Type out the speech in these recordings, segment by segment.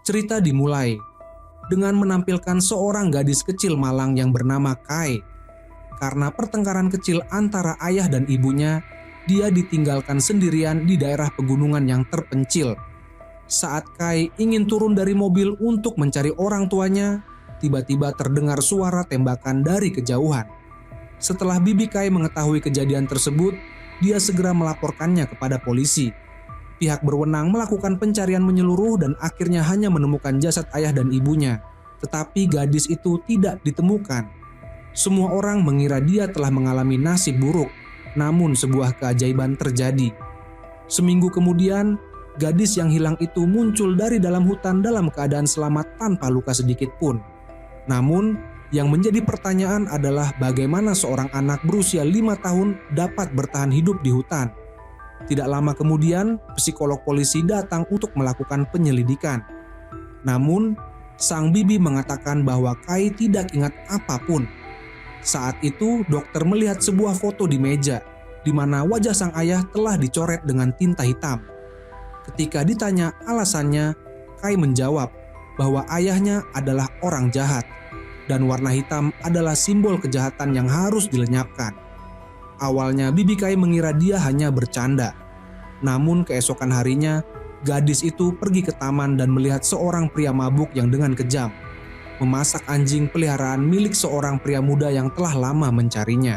Cerita dimulai dengan menampilkan seorang gadis kecil malang yang bernama Kai. Karena pertengkaran kecil antara ayah dan ibunya, dia ditinggalkan sendirian di daerah pegunungan yang terpencil. Saat Kai ingin turun dari mobil untuk mencari orang tuanya, tiba-tiba terdengar suara tembakan dari kejauhan. Setelah bibi Kai mengetahui kejadian tersebut, dia segera melaporkannya kepada polisi. Pihak berwenang melakukan pencarian menyeluruh dan akhirnya hanya menemukan jasad ayah dan ibunya. Tetapi gadis itu tidak ditemukan. Semua orang mengira dia telah mengalami nasib buruk, namun sebuah keajaiban terjadi. Seminggu kemudian, gadis yang hilang itu muncul dari dalam hutan dalam keadaan selamat tanpa luka sedikit pun. Namun, yang menjadi pertanyaan adalah bagaimana seorang anak berusia 5 tahun dapat bertahan hidup di hutan. Tidak lama kemudian, psikolog polisi datang untuk melakukan penyelidikan. Namun, sang bibi mengatakan bahwa Kai tidak ingat apapun. Saat itu, dokter melihat sebuah foto di meja, di mana wajah sang ayah telah dicoret dengan tinta hitam. Ketika ditanya alasannya, Kai menjawab bahwa ayahnya adalah orang jahat, dan warna hitam adalah simbol kejahatan yang harus dilenyapkan. Awalnya bibi Kai mengira dia hanya bercanda. Namun keesokan harinya, gadis itu pergi ke taman dan melihat seorang pria mabuk yang dengan kejam memasak anjing peliharaan milik seorang pria muda yang telah lama mencarinya.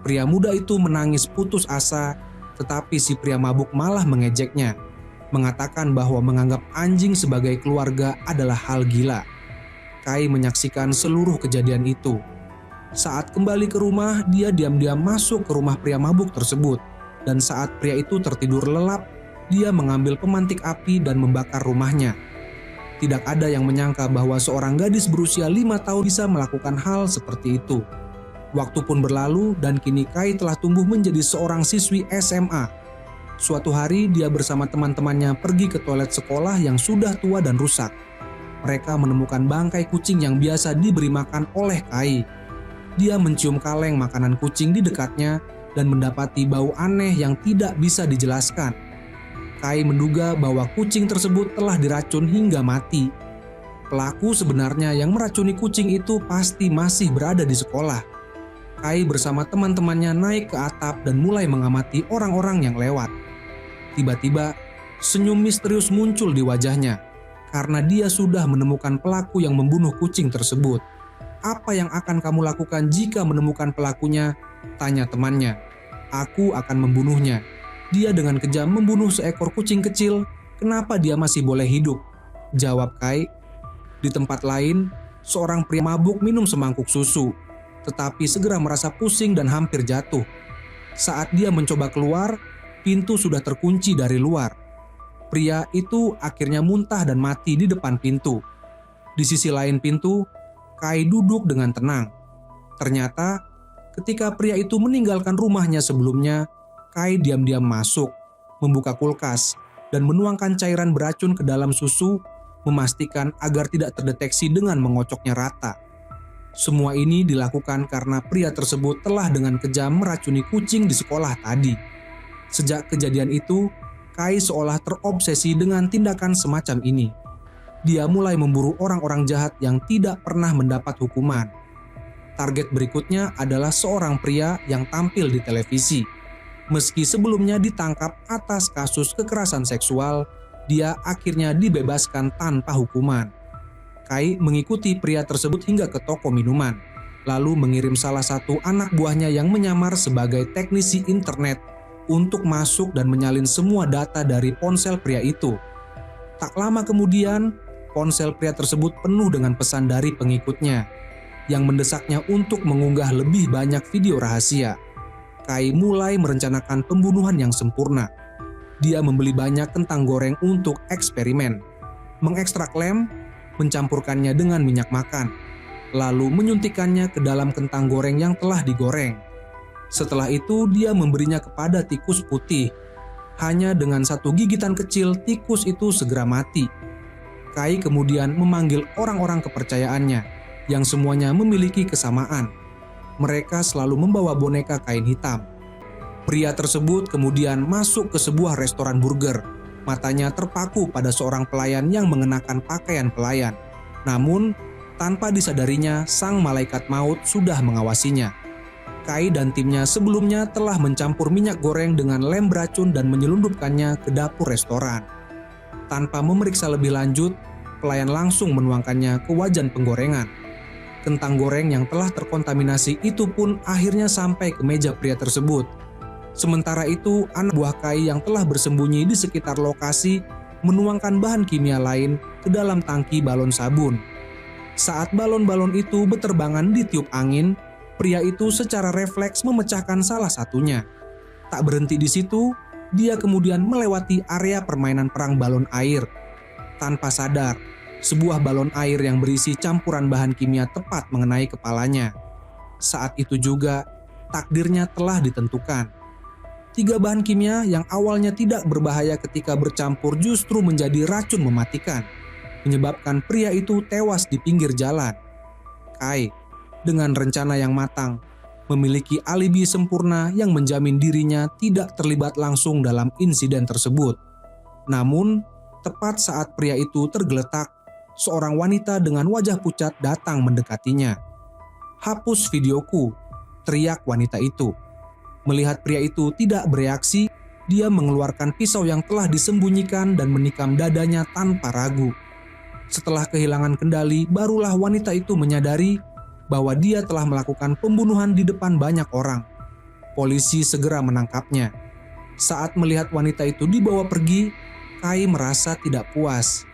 Pria muda itu menangis putus asa, tetapi si pria mabuk malah mengejeknya, mengatakan bahwa menganggap anjing sebagai keluarga adalah hal gila. Kai menyaksikan seluruh kejadian itu. Saat kembali ke rumah, dia diam-diam masuk ke rumah pria mabuk tersebut. Dan saat pria itu tertidur lelap, dia mengambil pemantik api dan membakar rumahnya. Tidak ada yang menyangka bahwa seorang gadis berusia 5 tahun bisa melakukan hal seperti itu. Waktu pun berlalu dan kini Kai telah tumbuh menjadi seorang siswi SMA. Suatu hari dia bersama teman-temannya pergi ke toilet sekolah yang sudah tua dan rusak. Mereka menemukan bangkai kucing yang biasa diberi makan oleh Kai. Dia mencium kaleng makanan kucing di dekatnya dan mendapati bau aneh yang tidak bisa dijelaskan. Kai menduga bahwa kucing tersebut telah diracun hingga mati. Pelaku sebenarnya yang meracuni kucing itu pasti masih berada di sekolah. Kai bersama teman-temannya naik ke atap dan mulai mengamati orang-orang yang lewat. Tiba-tiba, senyum misterius muncul di wajahnya karena dia sudah menemukan pelaku yang membunuh kucing tersebut. "Apa yang akan kamu lakukan jika menemukan pelakunya?" tanya temannya. "Aku akan membunuhnya. Dia dengan kejam membunuh seekor kucing kecil. Kenapa dia masih boleh hidup?" jawab Kai. Di tempat lain, seorang pria mabuk minum semangkuk susu, tetapi segera merasa pusing dan hampir jatuh. Saat dia mencoba keluar, pintu sudah terkunci dari luar. Pria itu akhirnya muntah dan mati di depan pintu. Di sisi lain pintu, Kai duduk dengan tenang. Ternyata, ketika pria itu meninggalkan rumahnya sebelumnya, Kai diam-diam masuk, membuka kulkas, dan menuangkan cairan beracun ke dalam susu, memastikan agar tidak terdeteksi dengan mengocoknya rata. Semua ini dilakukan karena pria tersebut telah dengan kejam meracuni kucing di sekolah tadi. Sejak kejadian itu, Kai seolah terobsesi dengan tindakan semacam ini. Dia mulai memburu orang-orang jahat yang tidak pernah mendapat hukuman. Target berikutnya adalah seorang pria yang tampil di televisi. Meski sebelumnya ditangkap atas kasus kekerasan seksual, dia akhirnya dibebaskan tanpa hukuman. Kai mengikuti pria tersebut hingga ke toko minuman, lalu mengirim salah satu anak buahnya yang menyamar sebagai teknisi internet untuk masuk dan menyalin semua data dari ponsel pria itu. Tak lama kemudian, ponsel pria tersebut penuh dengan pesan dari pengikutnya yang mendesaknya untuk mengunggah lebih banyak video rahasia. Kai mulai merencanakan pembunuhan yang sempurna. Dia membeli banyak kentang goreng untuk eksperimen, mengekstrak lem, mencampurkannya dengan minyak makan, lalu menyuntikkannya ke dalam kentang goreng yang telah digoreng. Setelah itu dia memberinya kepada tikus putih. Hanya dengan satu gigitan kecil tikus itu segera mati. Kai kemudian memanggil orang-orang kepercayaannya yang semuanya memiliki kesamaan. Mereka selalu membawa boneka kain hitam. Pria tersebut kemudian masuk ke sebuah restoran burger. Matanya terpaku pada seorang pelayan yang mengenakan pakaian pelayan. Namun, tanpa disadarinya, sang malaikat maut sudah mengawasinya. Kai dan timnya sebelumnya telah mencampur minyak goreng dengan lem beracun dan menyelundupkannya ke dapur restoran. Tanpa memeriksa lebih lanjut, pelayan langsung menuangkannya ke wajan penggorengan. Kentang goreng yang telah terkontaminasi itu pun akhirnya sampai ke meja pria tersebut. Sementara itu, anak buah Kai yang telah bersembunyi di sekitar lokasi menuangkan bahan kimia lain ke dalam tangki balon sabun. Saat balon-balon itu beterbangan ditiup angin, pria itu secara refleks memecahkan salah satunya. Tak berhenti di situ, dia kemudian melewati area permainan perang balon air. Tanpa sadar, sebuah balon air yang berisi campuran bahan kimia tepat mengenai kepalanya. Saat itu juga, takdirnya telah ditentukan. 3 bahan kimia yang awalnya tidak berbahaya ketika bercampur justru menjadi racun mematikan, menyebabkan pria itu tewas di pinggir jalan. Kai, dengan rencana yang matang, memiliki alibi sempurna yang menjamin dirinya tidak terlibat langsung dalam insiden tersebut. Namun, tepat saat pria itu tergeletak, seorang wanita dengan wajah pucat datang mendekatinya. "Hapus videoku," teriak wanita itu. Melihat pria itu tidak bereaksi, dia mengeluarkan pisau yang telah disembunyikan dan menikam dadanya tanpa ragu. Setelah kehilangan kendali, barulah wanita itu menyadari bahwa dia telah melakukan pembunuhan di depan banyak orang. Polisi segera menangkapnya. Saat melihat wanita itu dibawa pergi, Kai merasa tidak puas.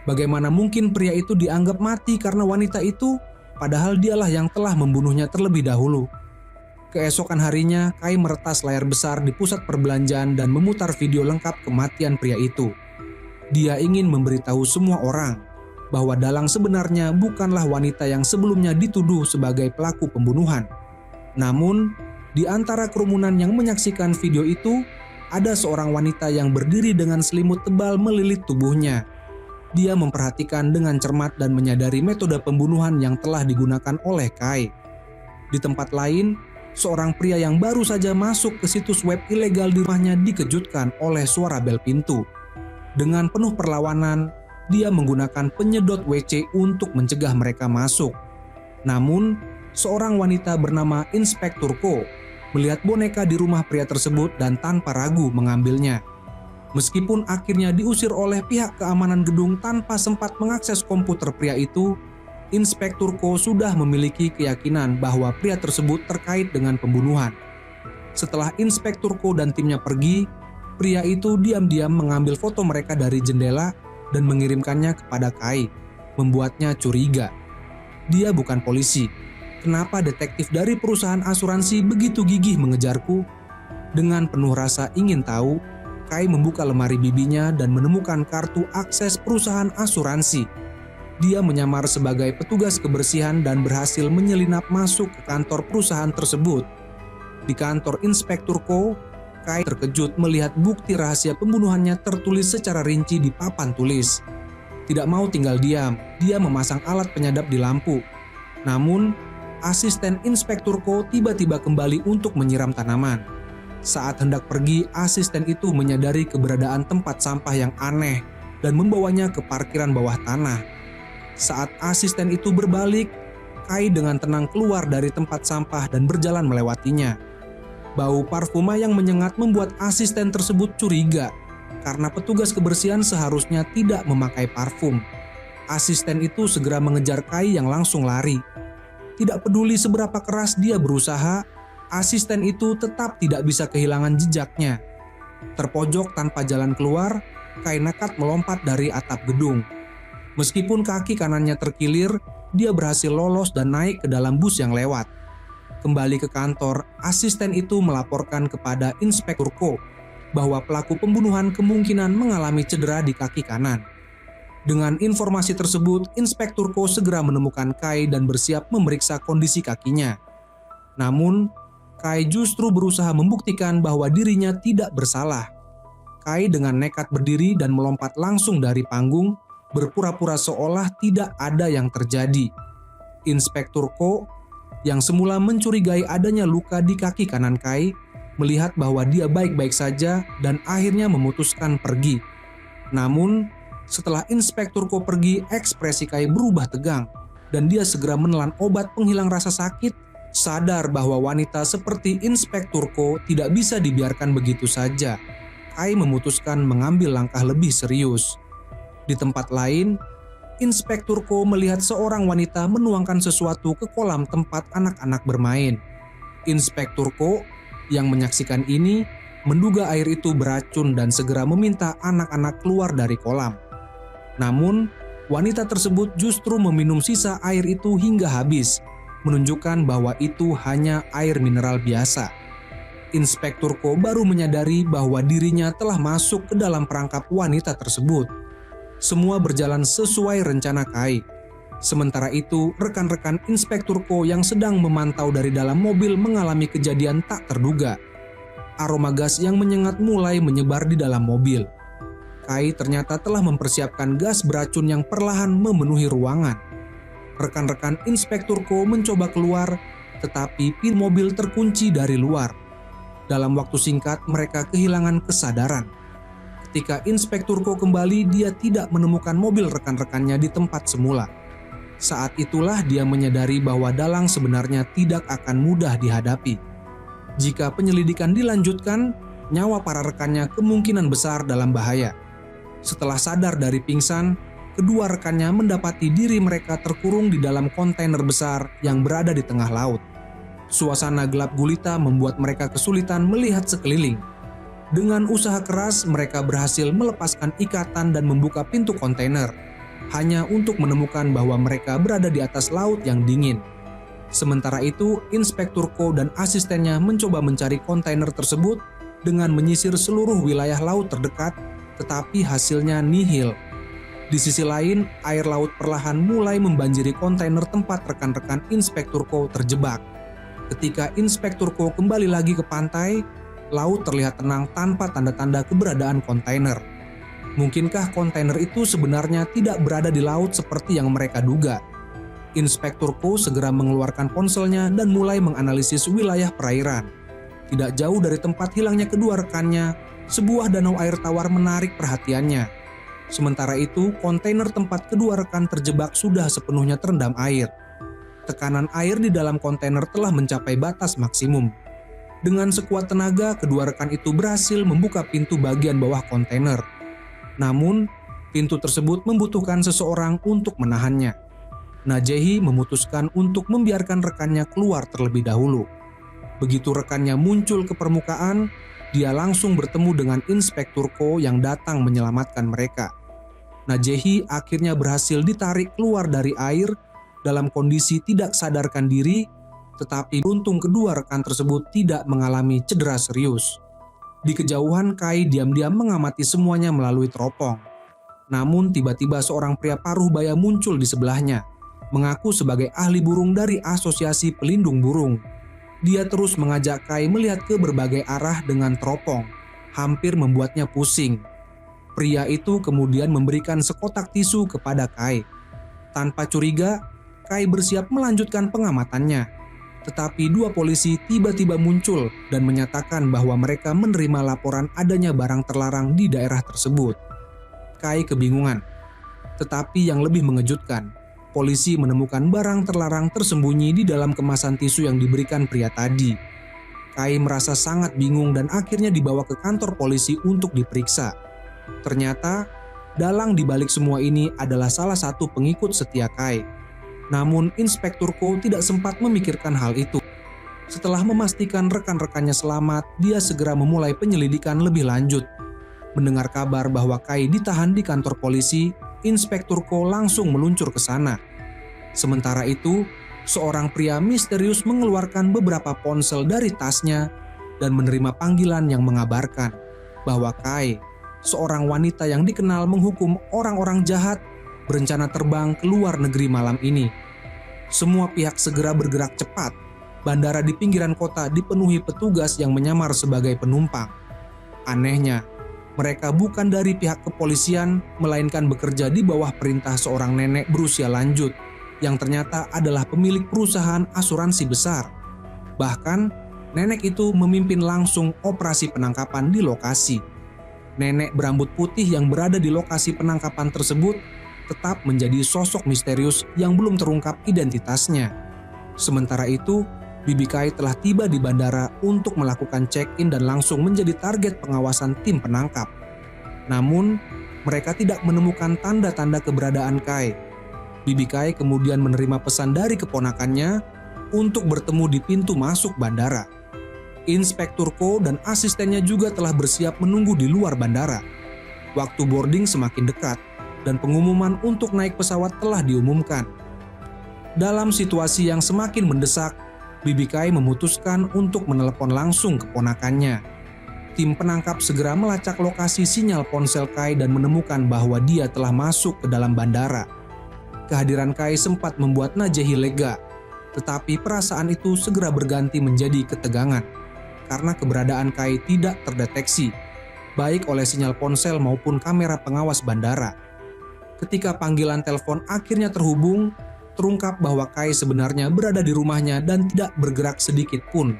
Bagaimana mungkin pria itu dianggap mati karena wanita itu, padahal dialah yang telah membunuhnya terlebih dahulu. Keesokan harinya, Kai meretas layar besar di pusat perbelanjaan dan memutar video lengkap kematian pria itu. Dia ingin memberitahu semua orang bahwa Dalang sebenarnya bukanlah wanita yang sebelumnya dituduh sebagai pelaku pembunuhan. Namun, di antara kerumunan yang menyaksikan video itu, ada seorang wanita yang berdiri dengan selimut tebal melilit tubuhnya. Dia memperhatikan dengan cermat dan menyadari metode pembunuhan yang telah digunakan oleh Kai. Di tempat lain, seorang pria yang baru saja masuk ke situs web ilegal di rumahnya dikejutkan oleh suara bel pintu. Dengan penuh perlawanan, dia menggunakan penyedot WC untuk mencegah mereka masuk. Namun, seorang wanita bernama Inspektur Ko melihat boneka di rumah pria tersebut dan tanpa ragu mengambilnya. Meskipun akhirnya diusir oleh pihak keamanan gedung tanpa sempat mengakses komputer pria itu, Inspektur Ko sudah memiliki keyakinan bahwa pria tersebut terkait dengan pembunuhan. Setelah Inspektur Ko dan timnya pergi, pria itu diam-diam mengambil foto mereka dari jendela dan mengirimkannya kepada Kai, membuatnya curiga. Dia bukan polisi. Kenapa detektif dari perusahaan asuransi begitu gigih mengejarku? Dengan penuh rasa ingin tahu, Kai membuka lemari bibinya dan menemukan kartu akses perusahaan asuransi. Dia menyamar sebagai petugas kebersihan dan berhasil menyelinap masuk ke kantor perusahaan tersebut. Di kantor Inspektur Ko, Kai terkejut melihat bukti rahasia pembunuhannya tertulis secara rinci di papan tulis. Tidak mau tinggal diam, dia memasang alat penyadap di lampu. Namun, asisten Inspektur Ko tiba-tiba kembali untuk menyiram tanaman. Saat hendak pergi, asisten itu menyadari keberadaan tempat sampah yang aneh dan membawanya ke parkiran bawah tanah. Saat asisten itu berbalik, Kai dengan tenang keluar dari tempat sampah dan berjalan melewatinya. Bau parfuma yang menyengat membuat asisten tersebut curiga, karena petugas kebersihan seharusnya tidak memakai parfum. Asisten itu segera mengejar Kai yang langsung lari. Tidak peduli seberapa keras dia berusaha, asisten itu tetap tidak bisa kehilangan jejaknya. Terpojok tanpa jalan keluar, Kai nekat melompat dari atap gedung. Meskipun kaki kanannya terkilir, dia berhasil lolos dan naik ke dalam bus yang lewat. Kembali ke kantor, asisten itu melaporkan kepada Inspektur Ko bahwa pelaku pembunuhan kemungkinan mengalami cedera di kaki kanan. Dengan informasi tersebut, Inspektur Ko segera menemukan Kai dan bersiap memeriksa kondisi kakinya. Namun, Kai justru berusaha membuktikan bahwa dirinya tidak bersalah. Kai dengan nekat berdiri dan melompat langsung dari panggung, berpura-pura seolah tidak ada yang terjadi. Inspektur Ko, yang semula mencurigai adanya luka di kaki kanan Kai, melihat bahwa dia baik-baik saja dan akhirnya memutuskan pergi. Namun, setelah Inspektur Ko pergi, ekspresi Kai berubah tegang dan dia segera menelan obat penghilang rasa sakit, sadar bahwa wanita seperti Inspektur Ko tidak bisa dibiarkan begitu saja. Kai memutuskan mengambil langkah lebih serius. Di tempat lain, Inspektur Ko melihat seorang wanita menuangkan sesuatu ke kolam tempat anak-anak bermain. Inspektur Ko yang menyaksikan ini menduga air itu beracun dan segera meminta anak-anak keluar dari kolam. Namun, wanita tersebut justru meminum sisa air itu hingga habis, menunjukkan bahwa itu hanya air mineral biasa. Inspektur Ko baru menyadari bahwa dirinya telah masuk ke dalam perangkap wanita tersebut. Semua berjalan sesuai rencana Kai. Sementara itu, rekan-rekan Inspektur Ko yang sedang memantau dari dalam mobil mengalami kejadian tak terduga. Aroma gas yang menyengat mulai menyebar di dalam mobil. Kai ternyata telah mempersiapkan gas beracun yang perlahan memenuhi ruangan. Rekan-rekan Inspektur Ko mencoba keluar, tetapi pintu mobil terkunci dari luar. Dalam waktu singkat, mereka kehilangan kesadaran. Ketika Inspektur Ko kembali, dia tidak menemukan mobil rekan-rekannya di tempat semula. Saat itulah dia menyadari bahwa dalang sebenarnya tidak akan mudah dihadapi. Jika penyelidikan dilanjutkan, nyawa para rekannya kemungkinan besar dalam bahaya. Setelah sadar dari pingsan, kedua rekannya mendapati diri mereka terkurung di dalam kontainer besar yang berada di tengah laut. Suasana gelap gulita membuat mereka kesulitan melihat sekeliling. Dengan usaha keras, mereka berhasil melepaskan ikatan dan membuka pintu kontainer, hanya untuk menemukan bahwa mereka berada di atas laut yang dingin. Sementara itu, Inspektur Ko dan asistennya mencoba mencari kontainer tersebut dengan menyisir seluruh wilayah laut terdekat, tetapi hasilnya nihil. Di sisi lain, air laut perlahan mulai membanjiri kontainer tempat rekan-rekan Inspektur Ko terjebak. Ketika Inspektur Ko kembali lagi ke pantai, laut terlihat tenang tanpa tanda-tanda keberadaan kontainer. Mungkinkah kontainer itu sebenarnya tidak berada di laut seperti yang mereka duga? Inspektur Ko segera mengeluarkan ponselnya dan mulai menganalisis wilayah perairan. Tidak jauh dari tempat hilangnya kedua rekannya, sebuah danau air tawar menarik perhatiannya. Sementara itu, kontainer tempat kedua rekan terjebak sudah sepenuhnya terendam air. Tekanan air di dalam kontainer telah mencapai batas maksimum. Dengan sekuat tenaga, kedua rekan itu berhasil membuka pintu bagian bawah kontainer. Namun, pintu tersebut membutuhkan seseorang untuk menahannya. Najehi memutuskan untuk membiarkan rekannya keluar terlebih dahulu. Begitu rekannya muncul ke permukaan, dia langsung bertemu dengan Inspektur Ko yang datang menyelamatkan mereka. Najehi akhirnya berhasil ditarik keluar dari air dalam kondisi tidak sadarkan diri, tetapi beruntung kedua rekan tersebut tidak mengalami cedera serius. Di kejauhan, Kai diam-diam mengamati semuanya melalui teropong. Namun tiba-tiba seorang pria paruh baya muncul di sebelahnya, mengaku sebagai ahli burung dari Asosiasi Pelindung Burung. Dia terus mengajak Kai melihat ke berbagai arah dengan teropong, hampir membuatnya pusing. Pria itu kemudian memberikan sekotak tisu kepada Kai. Tanpa curiga, Kai bersiap melanjutkan pengamatannya. Tetapi dua polisi tiba-tiba muncul dan menyatakan bahwa mereka menerima laporan adanya barang terlarang di daerah tersebut. Kai kebingungan. Tetapi yang lebih mengejutkan, polisi menemukan barang terlarang tersembunyi di dalam kemasan tisu yang diberikan pria tadi. Kai merasa sangat bingung dan akhirnya dibawa ke kantor polisi untuk diperiksa. Ternyata, dalang di balik semua ini adalah salah satu pengikut setia Kai. Namun Inspektur Ko tidak sempat memikirkan hal itu. Setelah memastikan rekan-rekannya selamat, dia segera memulai penyelidikan lebih lanjut. Mendengar kabar bahwa Kai ditahan di kantor polisi, Inspektur Ko langsung meluncur ke sana. Sementara itu, seorang pria misterius mengeluarkan beberapa ponsel dari tasnya dan menerima panggilan yang mengabarkan bahwa Kai, seorang wanita yang dikenal menghukum orang-orang jahat, berencana terbang ke luar negeri malam ini. Semua pihak segera bergerak cepat. Bandara di pinggiran kota dipenuhi petugas yang menyamar sebagai penumpang. Anehnya, mereka bukan dari pihak kepolisian, melainkan bekerja di bawah perintah seorang nenek berusia lanjut, yang ternyata adalah pemilik perusahaan asuransi besar. Bahkan, nenek itu memimpin langsung operasi penangkapan di lokasi. Nenek berambut putih yang berada di lokasi penangkapan tersebut tetap menjadi sosok misterius yang belum terungkap identitasnya. Sementara itu, Bibi Kai telah tiba di bandara untuk melakukan check-in dan langsung menjadi target pengawasan tim penangkap. Namun, mereka tidak menemukan tanda-tanda keberadaan Kai. Bibi Kai kemudian menerima pesan dari keponakannya untuk bertemu di pintu masuk bandara. Inspektur Ko dan asistennya juga telah bersiap menunggu di luar bandara. Waktu boarding semakin dekat dan pengumuman untuk naik pesawat telah diumumkan. Dalam situasi yang semakin mendesak, Bibi Kai memutuskan untuk menelepon langsung keponakannya. Tim penangkap segera melacak lokasi sinyal ponsel Kai dan menemukan bahwa dia telah masuk ke dalam bandara. Kehadiran Kai sempat membuat Najehi lega, tetapi perasaan itu segera berganti menjadi ketegangan karena keberadaan Kai tidak terdeteksi, baik oleh sinyal ponsel maupun kamera pengawas bandara. Ketika panggilan telepon akhirnya terhubung, terungkap bahwa Kai sebenarnya berada di rumahnya dan tidak bergerak sedikit pun.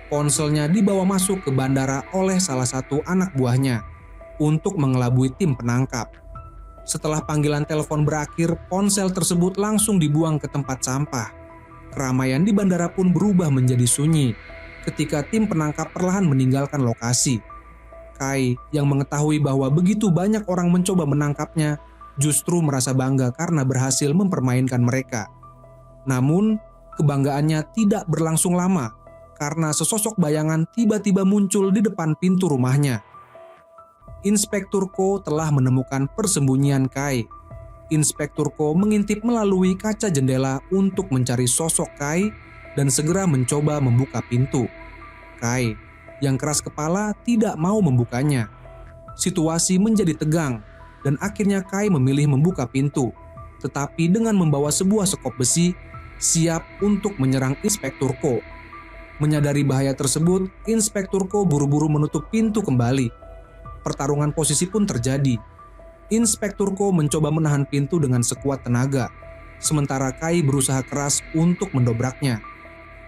Ponselnya dibawa masuk ke bandara oleh salah satu anak buahnya untuk mengelabui tim penangkap. Setelah panggilan telepon berakhir, ponsel tersebut langsung dibuang ke tempat sampah. Keramaian di bandara pun berubah menjadi sunyi ketika tim penangkap perlahan meninggalkan lokasi. Kai yang mengetahui bahwa begitu banyak orang mencoba menangkapnya, justru merasa bangga karena berhasil mempermainkan mereka. Namun, kebanggaannya tidak berlangsung lama karena sesosok bayangan tiba-tiba muncul di depan pintu rumahnya. Inspektur Ko telah menemukan persembunyian Kai. Inspektur Ko mengintip melalui kaca jendela untuk mencari sosok Kai dan segera mencoba membuka pintu. Kai, yang keras kepala, tidak mau membukanya. Situasi menjadi tegang dan akhirnya Kai memilih membuka pintu, tetapi dengan membawa sebuah sekop besi, siap untuk menyerang Inspektur Ko. Menyadari bahaya tersebut, Inspektur Ko buru-buru menutup pintu kembali. Pertarungan posisi pun terjadi. Inspektur Ko mencoba menahan pintu dengan sekuat tenaga, sementara Kai berusaha keras untuk mendobraknya.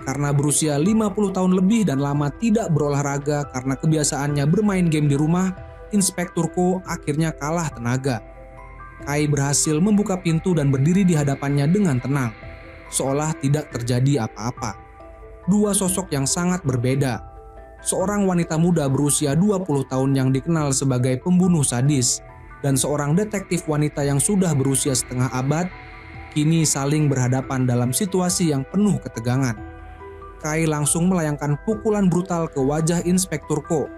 Karena berusia 50 tahun lebih dan lama tidak berolahraga karena kebiasaannya bermain game di rumah, Inspektur Ko akhirnya kalah tenaga. Kai berhasil membuka pintu dan berdiri di hadapannya dengan tenang, seolah tidak terjadi apa-apa. Dua sosok yang sangat berbeda. Seorang wanita muda berusia 20 tahun yang dikenal sebagai pembunuh sadis, dan seorang detektif wanita yang sudah berusia setengah abad, kini saling berhadapan dalam situasi yang penuh ketegangan. Kai langsung melayangkan pukulan brutal ke wajah Inspektur Ko,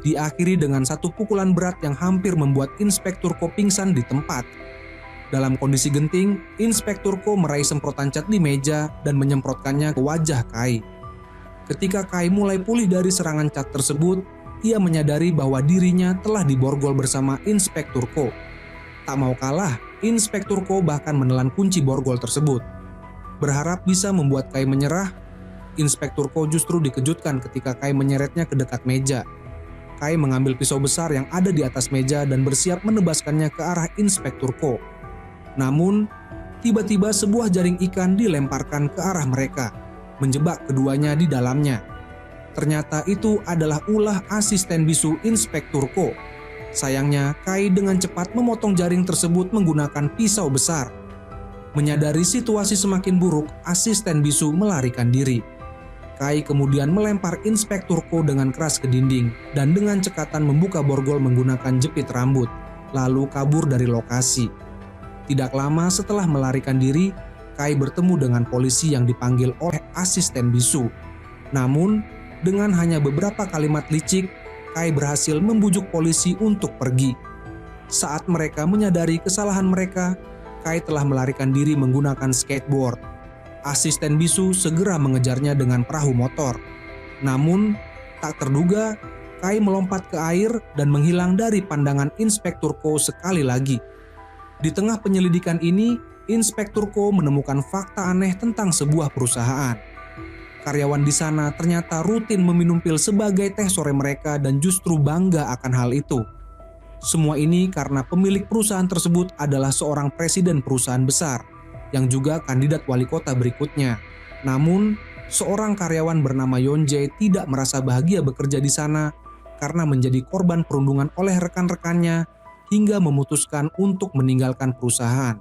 diakhiri dengan satu pukulan berat yang hampir membuat Inspektur Ko pingsan di tempat. Dalam kondisi genting, Inspektur Ko meraih semprotan cat di meja dan menyemprotkannya ke wajah Kai. Ketika Kai mulai pulih dari serangan cat tersebut, ia menyadari bahwa dirinya telah diborgol bersama Inspektur Ko. Tak mau kalah, Inspektur Ko bahkan menelan kunci borgol tersebut. Berharap bisa membuat Kai menyerah, Inspektur Ko justru dikejutkan ketika Kai menyeretnya ke dekat meja. Kai mengambil pisau besar yang ada di atas meja dan bersiap menebaskannya ke arah Inspektur Ko. Namun, tiba-tiba sebuah jaring ikan dilemparkan ke arah mereka, menjebak keduanya di dalamnya. Ternyata itu adalah ulah asisten bisu Inspektur Ko. Sayangnya, Kai dengan cepat memotong jaring tersebut menggunakan pisau besar. Menyadari situasi semakin buruk, asisten bisu melarikan diri. Kai kemudian melempar Inspektur Ko dengan keras ke dinding dan dengan cekatan membuka borgol menggunakan jepit rambut, lalu kabur dari lokasi. Tidak lama setelah melarikan diri, Kai bertemu dengan polisi yang dipanggil oleh asisten bisu. Namun, dengan hanya beberapa kalimat licik, Kai berhasil membujuk polisi untuk pergi. Saat mereka menyadari kesalahan mereka, Kai telah melarikan diri menggunakan skateboard. Asisten bisu segera mengejarnya dengan perahu motor. Namun, tak terduga, Kai melompat ke air dan menghilang dari pandangan Inspektur Ko sekali lagi. Di tengah penyelidikan ini, Inspektur Ko menemukan fakta aneh tentang sebuah perusahaan. Karyawan di sana ternyata rutin meminum pil sebagai teh sore mereka dan justru bangga akan hal itu. Semua ini karena pemilik perusahaan tersebut adalah seorang presiden perusahaan besar, yang juga kandidat wali kota berikutnya. Namun, seorang karyawan bernama Yonjae tidak merasa bahagia bekerja di sana karena menjadi korban perundungan oleh rekan-rekannya hingga memutuskan untuk meninggalkan perusahaan.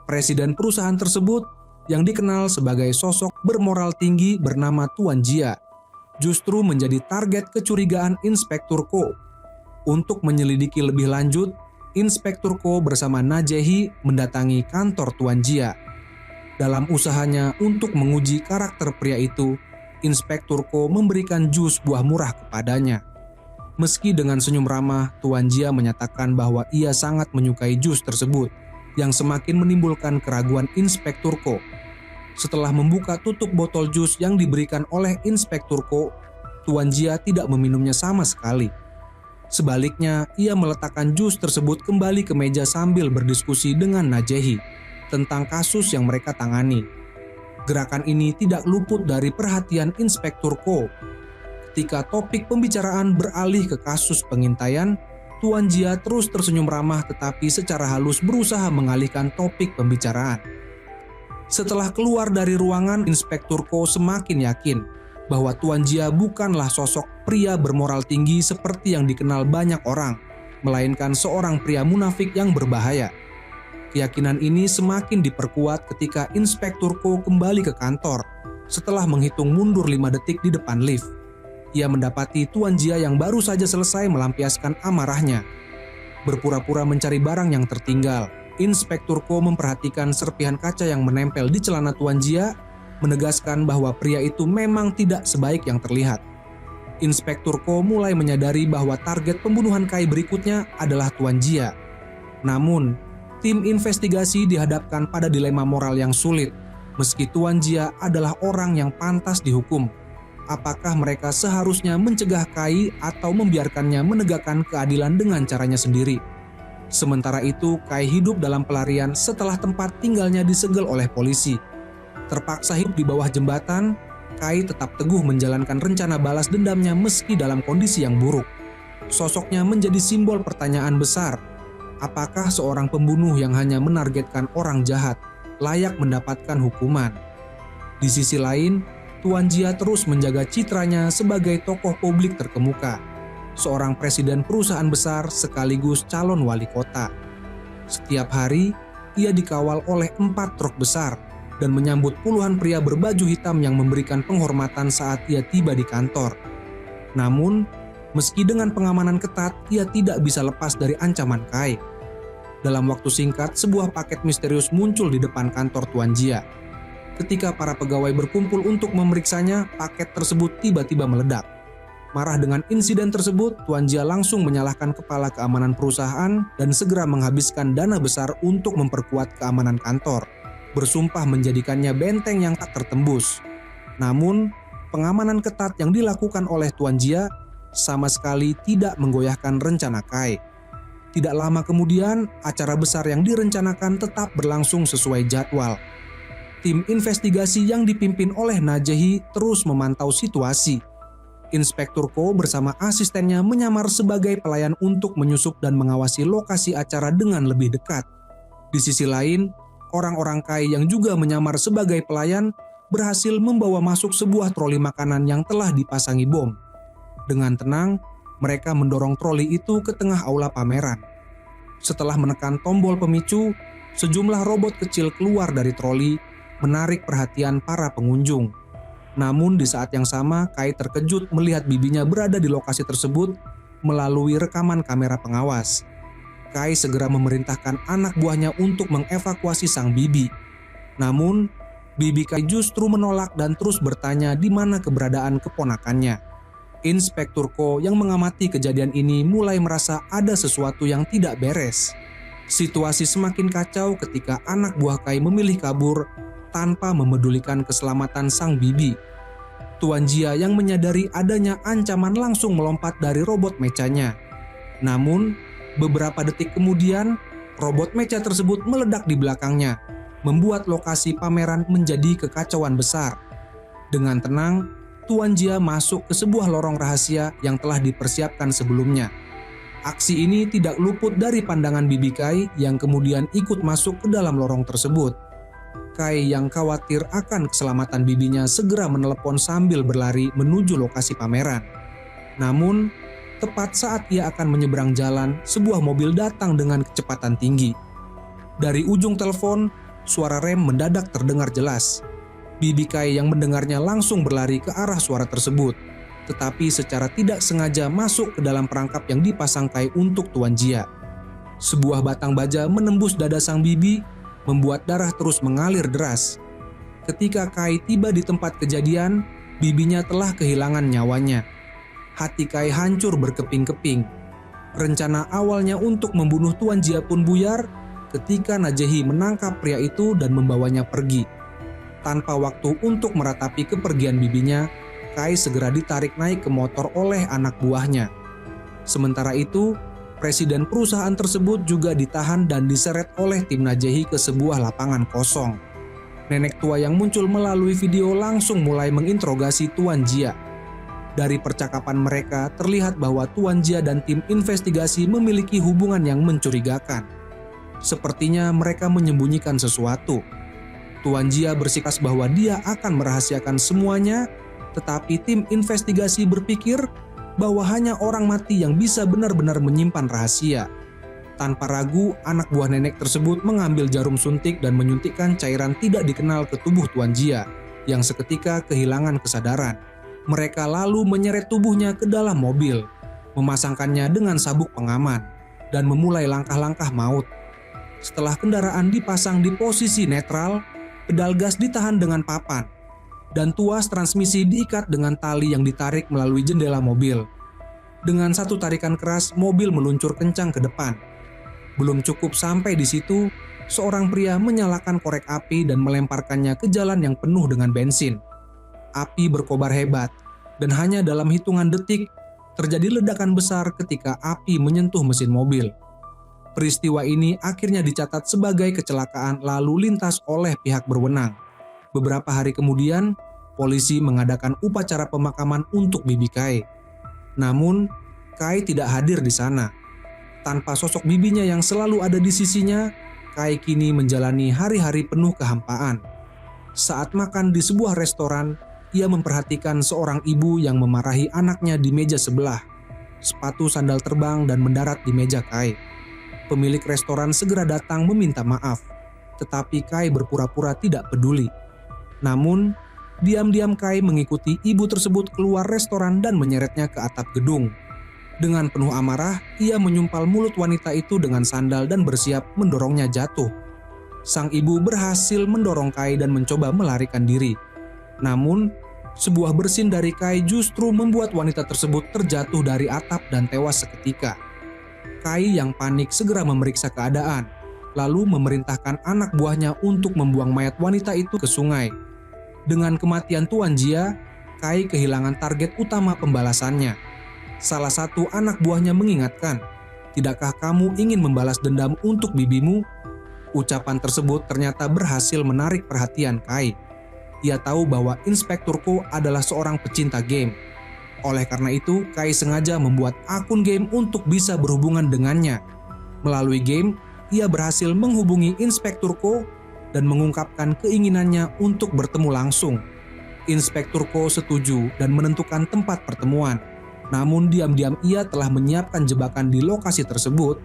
Presiden perusahaan tersebut yang dikenal sebagai sosok bermoral tinggi bernama Tuan Jia justru menjadi target kecurigaan Inspektur Ko. Untuk menyelidiki lebih lanjut, Inspektur Ko bersama Najehi mendatangi kantor Tuan Jia. Dalam usahanya untuk menguji karakter pria itu, Inspektur Ko memberikan jus buah murah kepadanya. Meski dengan senyum ramah, Tuan Jia menyatakan bahwa ia sangat menyukai jus tersebut, yang semakin menimbulkan keraguan Inspektur Ko. Setelah membuka tutup botol jus yang diberikan oleh Inspektur Ko, Tuan Jia tidak meminumnya sama sekali. Sebaliknya, ia meletakkan jus tersebut kembali ke meja sambil berdiskusi dengan Najehi tentang kasus yang mereka tangani. Gerakan ini tidak luput dari perhatian Inspektur Ko. Ketika topik pembicaraan beralih ke kasus pengintaian, Tuan Jia terus tersenyum ramah tetapi secara halus berusaha mengalihkan topik pembicaraan. Setelah keluar dari ruangan, Inspektur Ko semakin yakin bahwa Tuan Jia bukanlah sosok pria bermoral tinggi seperti yang dikenal banyak orang, melainkan seorang pria munafik yang berbahaya. Keyakinan ini semakin diperkuat ketika Inspektur Ko kembali ke kantor setelah menghitung mundur 5 detik di depan lift. Ia mendapati Tuan Jia yang baru saja selesai melampiaskan amarahnya. Berpura-pura mencari barang yang tertinggal, Inspektur Ko memperhatikan serpihan kaca yang menempel di celana Tuan Jia, menegaskan bahwa pria itu memang tidak sebaik yang terlihat. Inspektur Ko mulai menyadari bahwa target pembunuhan Kai berikutnya adalah Tuan Jia. Namun, tim investigasi dihadapkan pada dilema moral yang sulit. Meski Tuan Jia adalah orang yang pantas dihukum, apakah mereka seharusnya mencegah Kai atau membiarkannya menegakkan keadilan dengan caranya sendiri? Sementara itu, Kai hidup dalam pelarian setelah tempat tinggalnya disegel oleh polisi. Terpaksa hidup di bawah jembatan, Kai tetap teguh menjalankan rencana balas dendamnya meski dalam kondisi yang buruk. Sosoknya menjadi simbol pertanyaan besar. Apakah seorang pembunuh yang hanya menargetkan orang jahat layak mendapatkan hukuman? Di sisi lain, Tuan Jia terus menjaga citranya sebagai tokoh publik terkemuka, seorang presiden perusahaan besar sekaligus calon wali kota. Setiap hari, ia dikawal oleh 4 truk besar dan menyambut puluhan pria berbaju hitam yang memberikan penghormatan saat ia tiba di kantor. Namun, meski dengan pengamanan ketat, ia tidak bisa lepas dari ancaman Kai. Dalam waktu singkat, sebuah paket misterius muncul di depan kantor Tuan Jia. Ketika para pegawai berkumpul untuk memeriksanya, paket tersebut tiba-tiba meledak. Marah dengan insiden tersebut, Tuan Jia langsung menyalahkan kepala keamanan perusahaan dan segera menghabiskan dana besar untuk memperkuat keamanan kantor, bersumpah menjadikannya benteng yang tak tertembus. Namun, pengamanan ketat yang dilakukan oleh Tuan Jia sama sekali tidak menggoyahkan rencana Kai. Tidak lama kemudian, acara besar yang direncanakan tetap berlangsung sesuai jadwal. Tim investigasi yang dipimpin oleh Najehi terus memantau situasi. Inspektur Ko bersama asistennya menyamar sebagai pelayan untuk menyusup dan mengawasi lokasi acara dengan lebih dekat. Di sisi lain, orang-orang Kai yang juga menyamar sebagai pelayan berhasil membawa masuk sebuah troli makanan yang telah dipasangi bom. Dengan tenang, mereka mendorong troli itu ke tengah aula pameran. Setelah menekan tombol pemicu, sejumlah robot kecil keluar dari troli, menarik perhatian para pengunjung. Namun di saat yang sama, Kai terkejut melihat bibinya berada di lokasi tersebut melalui rekaman kamera pengawas. Kai segera memerintahkan anak buahnya untuk mengevakuasi sang bibi. Namun, bibi Kai justru menolak dan terus bertanya di mana keberadaan keponakannya. Inspektur Ko yang mengamati kejadian ini mulai merasa ada sesuatu yang tidak beres. Situasi semakin kacau ketika anak buah Kai memilih kabur tanpa memedulikan keselamatan sang bibi. Tuan Jia yang menyadari adanya ancaman langsung melompat dari robot mechanya. Namun, beberapa detik kemudian, robot mecha tersebut meledak di belakangnya, membuat lokasi pameran menjadi kekacauan besar. Dengan tenang, Tuan Jia masuk ke sebuah lorong rahasia yang telah dipersiapkan sebelumnya. Aksi ini tidak luput dari pandangan bibi Kai yang kemudian ikut masuk ke dalam lorong tersebut. Kai yang khawatir akan keselamatan bibinya segera menelepon sambil berlari menuju lokasi pameran. Namun, Tepat saat ia akan menyeberang jalan, sebuah mobil datang dengan kecepatan tinggi. Dari ujung telepon, suara rem mendadak terdengar jelas. Bibi Kai yang mendengarnya langsung berlari ke arah suara tersebut, tetapi secara tidak sengaja masuk ke dalam perangkap yang dipasang Kai untuk Tuan Jia. Sebuah batang baja menembus dada sang bibi, membuat darah terus mengalir deras. Ketika Kai tiba di tempat kejadian, bibinya telah kehilangan nyawanya. Hati Kai hancur berkeping-keping. Rencana awalnya untuk membunuh Tuan Jia pun buyar ketika Najehi menangkap pria itu dan membawanya pergi. Tanpa waktu untuk meratapi kepergian bibinya, Kai segera ditarik naik ke motor oleh anak buahnya. Sementara itu, presiden perusahaan tersebut juga ditahan dan diseret oleh tim Najehi ke sebuah lapangan kosong. Nenek tua yang muncul melalui video langsung mulai menginterogasi Tuan Jia. Dari percakapan mereka terlihat bahwa Tuan Jia dan tim investigasi memiliki hubungan yang mencurigakan. Sepertinya mereka menyembunyikan sesuatu. Tuan Jia bersikeras bahwa dia akan merahasiakan semuanya, tetapi tim investigasi berpikir bahwa hanya orang mati yang bisa benar-benar menyimpan rahasia. Tanpa ragu, anak buah nenek tersebut mengambil jarum suntik dan menyuntikkan cairan tidak dikenal ke tubuh Tuan Jia, yang seketika kehilangan kesadaran. Mereka lalu menyeret tubuhnya ke dalam mobil, memasangkannya dengan sabuk pengaman, dan memulai langkah-langkah maut. Setelah kendaraan dipasang di posisi netral, pedal gas ditahan dengan papan, dan tuas transmisi diikat dengan tali yang ditarik melalui jendela mobil. Dengan satu tarikan keras, mobil meluncur kencang ke depan. Belum cukup sampai di situ, seorang pria menyalakan korek api dan melemparkannya ke jalan yang penuh dengan bensin. Api berkobar hebat, dan hanya dalam hitungan detik terjadi ledakan besar ketika api menyentuh mesin mobil. Peristiwa ini akhirnya dicatat sebagai kecelakaan lalu lintas oleh pihak berwenang. Beberapa hari kemudian, polisi mengadakan upacara pemakaman untuk bibi Kai. Namun, Kai tidak hadir di sana. Tanpa sosok bibinya yang selalu ada di sisinya, Kai kini menjalani hari-hari penuh kehampaan. Saat makan di sebuah restoran, ia memperhatikan seorang ibu yang memarahi anaknya di meja sebelah. Sepatu sandal terbang dan mendarat di meja Kai. Pemilik restoran segera datang meminta maaf, tetapi Kai berpura-pura tidak peduli. Namun, diam-diam Kai mengikuti ibu tersebut keluar restoran dan menyeretnya ke atap gedung. Dengan penuh amarah, ia menyumpal mulut wanita itu dengan sandal dan bersiap mendorongnya jatuh. Sang ibu berhasil mendorong Kai dan mencoba melarikan diri. Namun, sebuah bersin dari Kai justru membuat wanita tersebut terjatuh dari atap dan tewas seketika. Kai yang panik segera memeriksa keadaan, lalu memerintahkan anak buahnya untuk membuang mayat wanita itu ke sungai. Dengan kematian Tuan Jia, Kai kehilangan target utama pembalasannya. Salah satu anak buahnya mengingatkan, "Tidakkah kamu ingin membalas dendam untuk bibimu?" Ucapan tersebut ternyata berhasil menarik perhatian Kai. Ia tahu bahwa Inspektur Ko adalah seorang pecinta game. Oleh karena itu, Kai sengaja membuat akun game untuk bisa berhubungan dengannya. Melalui game, ia berhasil menghubungi Inspektur Ko dan mengungkapkan keinginannya untuk bertemu langsung. Inspektur Ko setuju dan menentukan tempat pertemuan. Namun diam-diam ia telah menyiapkan jebakan di lokasi tersebut.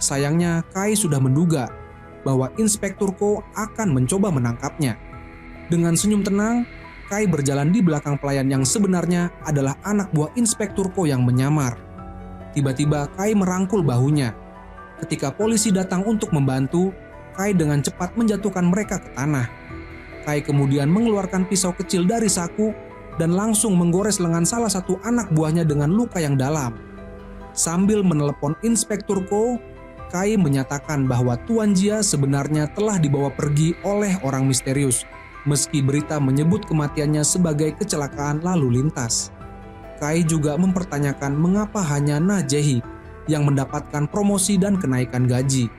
Sayangnya, Kai sudah menduga bahwa Inspektur Ko akan mencoba menangkapnya. Dengan senyum tenang, Kai berjalan di belakang pelayan yang sebenarnya adalah anak buah Inspektur Ko yang menyamar. Tiba-tiba Kai merangkul bahunya. Ketika polisi datang untuk membantu, Kai dengan cepat menjatuhkan mereka ke tanah. Kai kemudian mengeluarkan pisau kecil dari saku dan langsung menggores lengan salah satu anak buahnya dengan luka yang dalam. Sambil menelepon Inspektur Ko, Kai menyatakan bahwa Tuan Jia sebenarnya telah dibawa pergi oleh orang misterius, meski berita menyebut kematiannya sebagai kecelakaan lalu lintas. Kai juga mempertanyakan mengapa hanya Najehi yang mendapatkan promosi dan kenaikan gaji,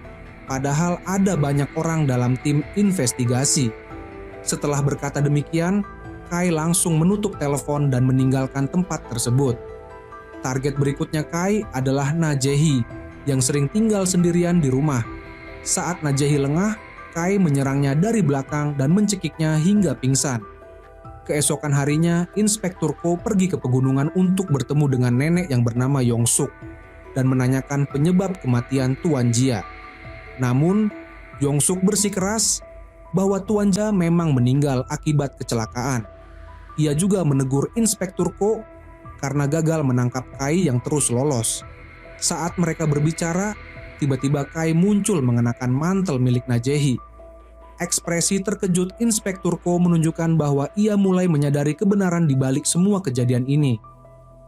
padahal ada banyak orang dalam tim investigasi. Setelah berkata demikian, Kai langsung menutup telepon dan meninggalkan tempat tersebut. Target berikutnya Kai adalah Najehi yang sering tinggal sendirian di rumah. Saat Najehi lengah, Kai menyerangnya dari belakang dan mencekiknya hingga pingsan. Keesokan harinya, Inspektur Ko pergi ke pegunungan untuk bertemu dengan nenek yang bernama Yong-suk dan menanyakan penyebab kematian Tuan Jia. Namun, Yong-suk bersikeras bahwa Tuan Jia memang meninggal akibat kecelakaan. Ia juga menegur Inspektur Ko karena gagal menangkap Kai yang terus lolos. Saat mereka berbicara, tiba-tiba Kai muncul mengenakan mantel milik Najehi. Ekspresi terkejut Inspektur Ko menunjukkan bahwa ia mulai menyadari kebenaran di balik semua kejadian ini.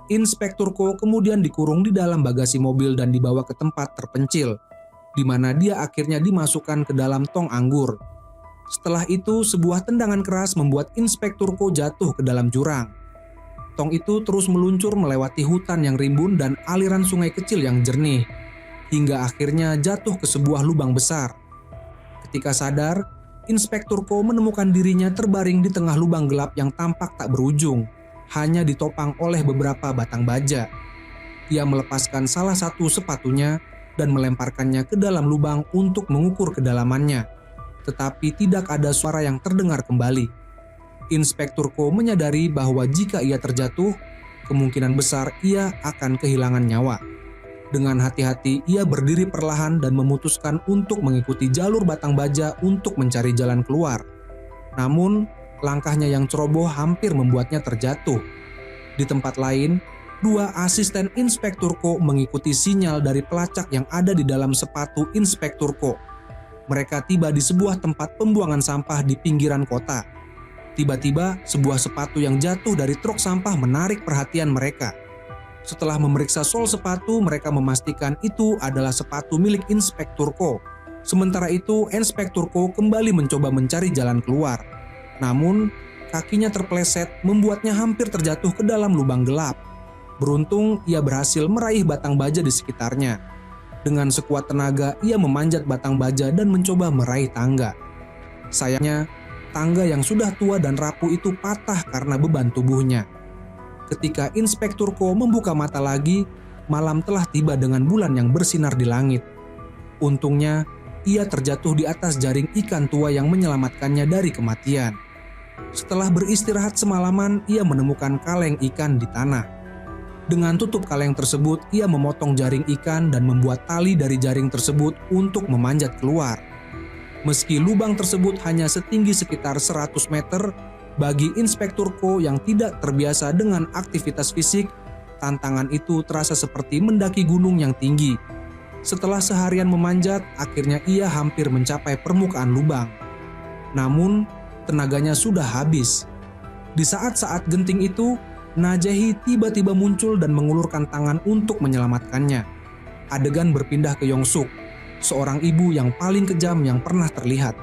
Inspektur Ko kemudian dikurung di dalam bagasi mobil dan dibawa ke tempat terpencil, di mana dia akhirnya dimasukkan ke dalam tong anggur. Setelah itu, sebuah tendangan keras membuat Inspektur Ko jatuh ke dalam jurang. Tong itu terus meluncur melewati hutan yang rimbun dan aliran sungai kecil yang jernih, hingga akhirnya jatuh ke sebuah lubang besar. Ketika sadar, Inspektur Ko menemukan dirinya terbaring di tengah lubang gelap yang tampak tak berujung, hanya ditopang oleh beberapa batang baja. Ia melepaskan salah satu sepatunya dan melemparkannya ke dalam lubang untuk mengukur kedalamannya, tetapi tidak ada suara yang terdengar kembali. Inspektur Ko menyadari bahwa jika ia terjatuh, kemungkinan besar ia akan kehilangan nyawa. Dengan hati-hati, ia berdiri perlahan dan memutuskan untuk mengikuti jalur batang baja untuk mencari jalan keluar. Namun, langkahnya yang ceroboh hampir membuatnya terjatuh. Di tempat lain, dua asisten Inspektur Ko mengikuti sinyal dari pelacak yang ada di dalam sepatu Inspektur Ko. Mereka tiba di sebuah tempat pembuangan sampah di pinggiran kota. Tiba-tiba, sebuah sepatu yang jatuh dari truk sampah menarik perhatian mereka. Setelah memeriksa sol sepatu, mereka memastikan itu adalah sepatu milik Inspektur Ko. Sementara itu, Inspektur Ko kembali mencoba mencari jalan keluar. Namun, kakinya terpeleset membuatnya hampir terjatuh ke dalam lubang gelap. Beruntung, ia berhasil meraih batang baja di sekitarnya. Dengan sekuat tenaga, ia memanjat batang baja dan mencoba meraih tangga. Sayangnya, tangga yang sudah tua dan rapuh itu patah karena beban tubuhnya. Ketika Inspektur Ko membuka mata lagi, malam telah tiba dengan bulan yang bersinar di langit. Untungnya, ia terjatuh di atas jaring ikan tua yang menyelamatkannya dari kematian. Setelah beristirahat semalaman, ia menemukan kaleng ikan di tanah. Dengan tutup kaleng tersebut, ia memotong jaring ikan dan membuat tali dari jaring tersebut untuk memanjat keluar. Meski lubang tersebut hanya setinggi sekitar 100 meter, bagi Inspektur Ko yang tidak terbiasa dengan aktivitas fisik, tantangan itu terasa seperti mendaki gunung yang tinggi. Setelah seharian memanjat, akhirnya ia hampir mencapai permukaan lubang. Namun, tenaganya sudah habis. Di saat-saat genting itu, Najehi tiba-tiba muncul dan mengulurkan tangan untuk menyelamatkannya. Adegan berpindah ke Yong-suk, seorang ibu yang paling kejam yang pernah terlihat.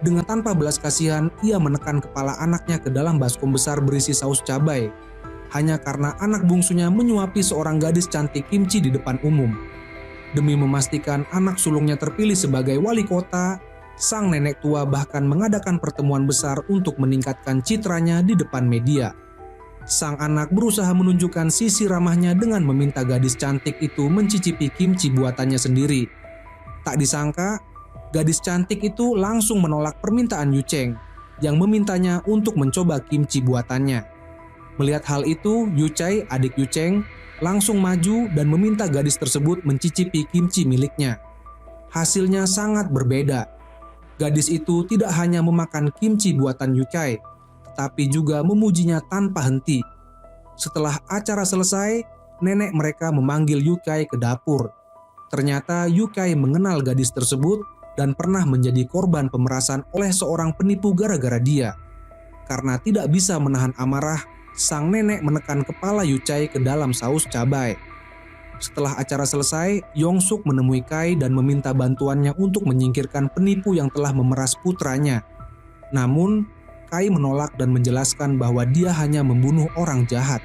Dengan tanpa belas kasihan, ia menekan kepala anaknya ke dalam baskom besar berisi saus cabai, hanya karena anak bungsunya menyuapi seorang gadis cantik kimchi di depan umum. Demi memastikan anak sulungnya terpilih sebagai wali kota, sang nenek tua bahkan mengadakan pertemuan besar untuk meningkatkan citranya di depan media. Sang anak berusaha menunjukkan sisi ramahnya dengan meminta gadis cantik itu mencicipi kimchi buatannya sendiri. Tak disangka, gadis cantik itu langsung menolak permintaan Yu Cheng yang memintanya untuk mencoba kimchi buatannya. Melihat hal itu, Yu Chai, adik Yu Cheng, langsung maju dan meminta gadis tersebut mencicipi kimchi miliknya. Hasilnya sangat berbeda. Gadis itu tidak hanya memakan kimchi buatan Yu Chai, tapi juga memujinya tanpa henti. Setelah acara selesai, nenek mereka memanggil Yu Chai ke dapur. Ternyata Yu Chai mengenal gadis tersebut dan pernah menjadi korban pemerasan oleh seorang penipu gara-gara dia. Karena tidak bisa menahan amarah, sang nenek menekan kepala Yu Chai ke dalam saus cabai. Setelah acara selesai, Yong-suk menemui Kai dan meminta bantuannya untuk menyingkirkan penipu yang telah memeras putranya. Namun, Kai menolak dan menjelaskan bahwa dia hanya membunuh orang jahat.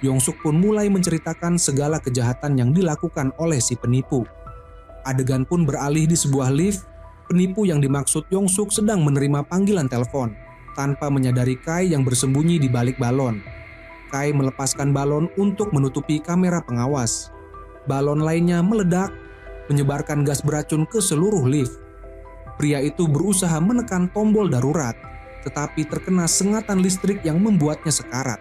Yong-suk pun mulai menceritakan segala kejahatan yang dilakukan oleh si penipu. Adegan pun beralih di sebuah lift. Penipu yang dimaksud Yong-suk sedang menerima panggilan telepon tanpa menyadari Kai yang bersembunyi di balik balon. Kai melepaskan balon untuk menutupi kamera pengawas. Balon lainnya meledak, menyebarkan gas beracun ke seluruh lift. Pria itu berusaha menekan tombol darurat, tetapi terkena sengatan listrik yang membuatnya sekarat.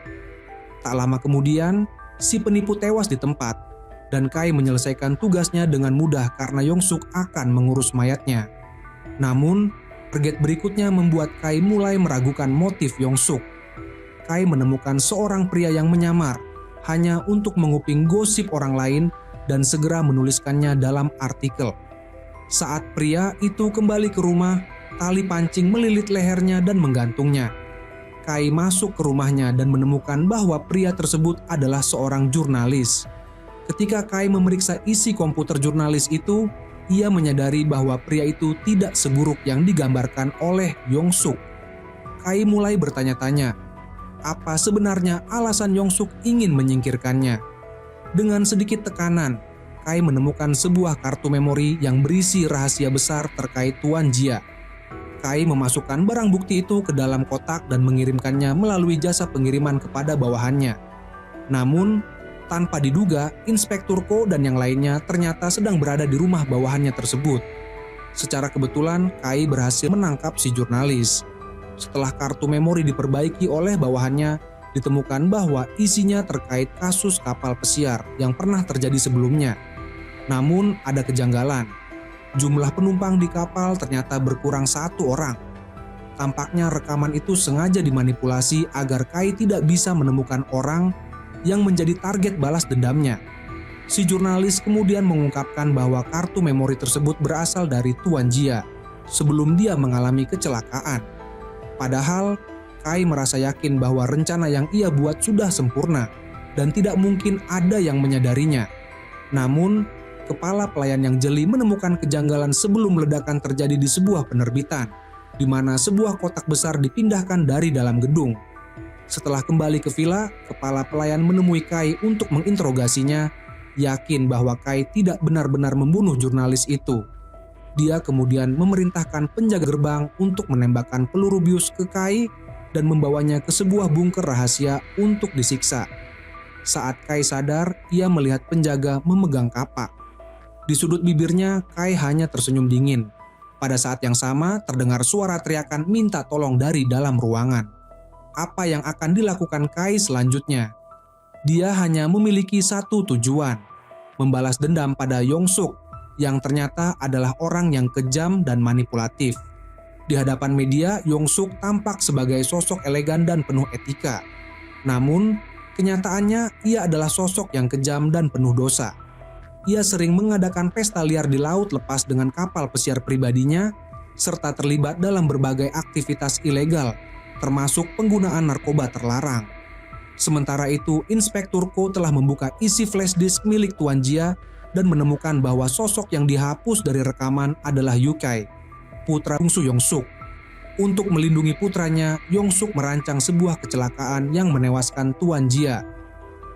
Tak lama kemudian, si penipu tewas di tempat, dan Kai menyelesaikan tugasnya dengan mudah karena Yongsuk akan mengurus mayatnya. Namun, target berikutnya membuat Kai mulai meragukan motif Yongsuk. Kai menemukan seorang pria yang menyamar hanya untuk menguping gosip orang lain dan segera menuliskannya dalam artikel. Saat pria itu kembali ke rumah, tali pancing melilit lehernya dan menggantungnya. Kai masuk ke rumahnya dan menemukan bahwa pria tersebut adalah seorang jurnalis. Ketika Kai memeriksa isi komputer jurnalis itu, ia menyadari bahwa pria itu tidak seburuk yang digambarkan oleh Yongsuk. Kai mulai bertanya-tanya, apa sebenarnya alasan Yongsuk ingin menyingkirkannya? Dengan sedikit tekanan, Kai menemukan sebuah kartu memori yang berisi rahasia besar terkait Tuan Jia. Kai memasukkan barang bukti itu ke dalam kotak dan mengirimkannya melalui jasa pengiriman kepada bawahannya. Namun, tanpa diduga, Inspektur Ko dan yang lainnya ternyata sedang berada di rumah bawahannya tersebut. Secara kebetulan, Kai berhasil menangkap si jurnalis. Setelah kartu memori diperbaiki oleh bawahannya, ditemukan bahwa isinya terkait kasus kapal pesiar yang pernah terjadi sebelumnya. Namun ada kejanggalan. Jumlah penumpang di kapal ternyata berkurang 1 orang. Tampaknya rekaman itu sengaja dimanipulasi agar Kai tidak bisa menemukan orang yang menjadi target balas dendamnya. Si jurnalis kemudian mengungkapkan bahwa kartu memori tersebut berasal dari Tuan Jia sebelum dia mengalami kecelakaan. Padahal Kai merasa yakin bahwa rencana yang ia buat sudah sempurna dan tidak mungkin ada yang menyadarinya. Namun, kepala pelayan yang jeli menemukan kejanggalan sebelum ledakan terjadi di sebuah penerbitan, di mana sebuah kotak besar dipindahkan dari dalam gedung. Setelah kembali ke villa, kepala pelayan menemui Kai untuk menginterogasinya, yakin bahwa Kai tidak benar-benar membunuh jurnalis itu. Dia kemudian memerintahkan penjaga gerbang untuk menembakkan peluru bius ke Kai dan membawanya ke sebuah bunker rahasia untuk disiksa. Saat Kai sadar, ia melihat penjaga memegang kapak. Di sudut bibirnya, Kai hanya tersenyum dingin. Pada saat yang sama, terdengar suara teriakan minta tolong dari dalam ruangan. Apa yang akan dilakukan Kai selanjutnya? Dia hanya memiliki satu tujuan, membalas dendam pada Yongsuk, yang ternyata adalah orang yang kejam dan manipulatif. Di hadapan media, Yongsuk tampak sebagai sosok elegan dan penuh etika. Namun, kenyataannya ia adalah sosok yang kejam dan penuh dosa. Ia sering mengadakan pesta liar di laut lepas dengan kapal pesiar pribadinya, serta terlibat dalam berbagai aktivitas ilegal, termasuk penggunaan narkoba terlarang. Sementara itu, Inspektur Ko telah membuka isi flash disk milik Tuan Jia dan menemukan bahwa sosok yang dihapus dari rekaman adalah Yukai, putra bungsu Yongsuk. Untuk melindungi putranya, Yongsuk merancang sebuah kecelakaan yang menewaskan Tuan Jia.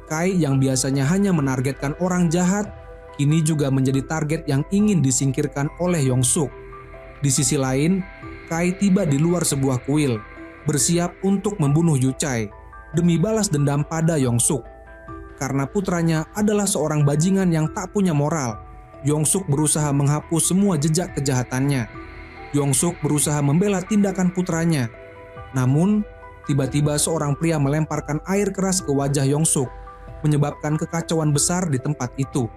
Kai yang biasanya hanya menargetkan orang jahat, kini juga menjadi target yang ingin disingkirkan oleh Yongsuk. Di sisi lain, Kai tiba di luar sebuah kuil, bersiap untuk membunuh Yuchai demi balas dendam pada Yongsuk. Karena putranya adalah seorang bajingan yang tak punya moral, Yongsuk berusaha menghapus semua jejak kejahatannya. Yongsuk berusaha membela tindakan putranya. Namun, tiba-tiba seorang pria melemparkan air keras ke wajah Yongsuk, menyebabkan kekacauan besar di tempat itu.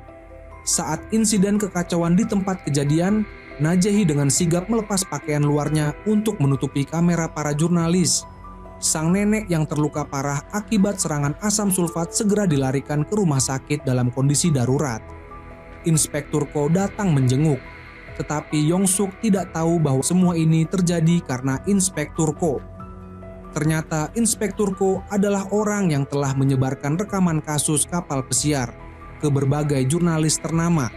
Saat insiden kekacauan di tempat kejadian, Najehi dengan sigap melepas pakaian luarnya untuk menutupi kamera para jurnalis. Sang nenek yang terluka parah akibat serangan asam sulfat segera dilarikan ke rumah sakit dalam kondisi darurat. Inspektur Ko datang menjenguk, tetapi Yongsuk tidak tahu bahwa semua ini terjadi karena Inspektur Ko. Ternyata Inspektur Ko adalah orang yang telah menyebarkan rekaman kasus kapal pesiar ke berbagai jurnalis ternama.